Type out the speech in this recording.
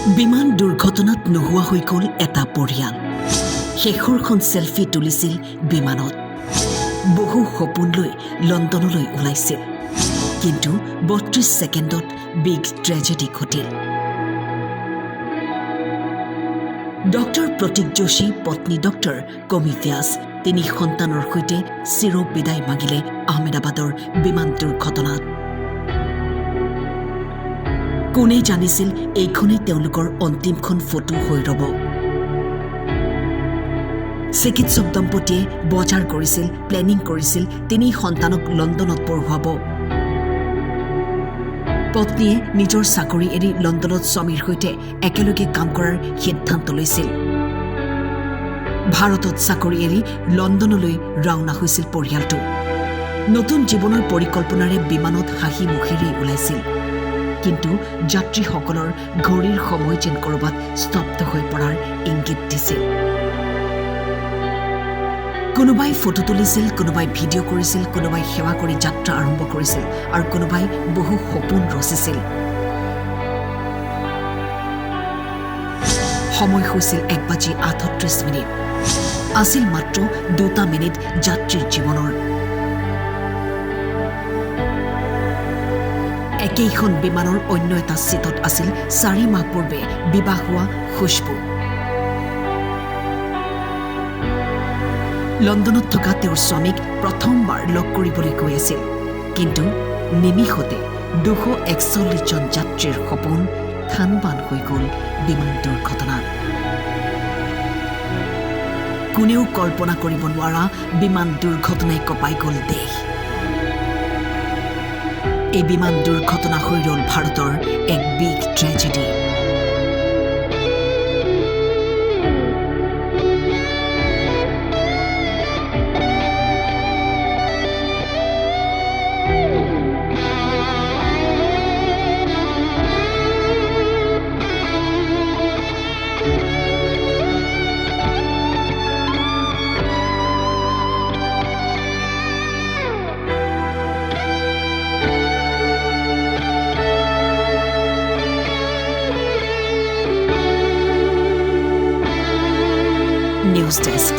বিমান দুৰ্ঘটনাত নোহোৱা হৈ গ'ল এটা পৰিয়াল। শেষৰখন সেলফি তুলিছিল বিমানত। বহু সপোন লৈ লণ্ডনলৈ ওলাইছিল, কিন্তু ৩২ ছেকেণ্ডত বিগ ট্ৰেজেডি ঘটিল। ডক্টৰ প্ৰতীক যোশী, পত্নী ডক্টৰ কমি ব্যাস, ৩ সন্তানৰ সৈতে চিৰ বিদায় মাগিলে আহমেদাবাদৰ বিমান দুৰ্ঘটনাত। কোনে জানিছিল এইখনেই তেওঁলোকৰ অন্তিমখন ফটো হৈ ৰব। চিকিৎসক দম্পতীয়ে বজাৰ কৰিছিল, প্লেনিং কৰিছিল ৩ সন্তানক লণ্ডনত পঢ়ুৱাব। পত্নীয়ে নিজৰ চাকৰি এৰি লণ্ডনত স্বামীৰ সৈতে একেলগে কাম কৰাৰ সিদ্ধান্ত লৈছিল। ভাৰতত চাকৰি এৰি লণ্ডনলৈ ৰাওনা হৈছিল পৰিয়ালটো। নতুন জীৱনৰ পৰিকল্পনাৰে বিমানত হাঁহি মুখেৰে ওলাইছিল, কিন্তু যাত্ৰীসকলৰ ঘড়ীৰ সময় যেন ক'ৰবাত স্তব্ধ হৈ পৰাৰ ইংগিত দিছিল। কোনোবাই ফটো তুলিছিল, কোনোবাই ভিডিঅ' কৰিছিল, কোনোবাই সেৱা কৰি যাত্ৰা আৰম্ভ কৰিছিল, আৰু কোনোবাই বহু সপোন ৰচিছিল। সময় হৈছিল 1:38। আছিল মাত্ৰ 2 মিনিট যাত্ৰীৰ জীৱনৰ। একেইখন বিমানৰ অন্য এটা ছিটত আছিল 4 মাহ পূৰ্বে বিবাহ হোৱা খুশবু। লণ্ডনত থকা তেওঁৰ স্বামীক প্ৰথমবাৰ লগ কৰিবলৈ গৈ আছিল, কিন্তু নিমিষতে 241 জন যাত্ৰীৰ সপোন থান-বান হৈ গ'ল বিমান দুৰ্ঘটনাত। কোনেও কল্পনা কৰিব নোৱাৰা বিমান দুৰ্ঘটনাই কঁপাই গ'ল দেশ। এই বিমান দুৰ্ঘটনা হৈ ৰ'ল ভাৰতৰ এক বিগ ট্ৰেজেডি। News Desk.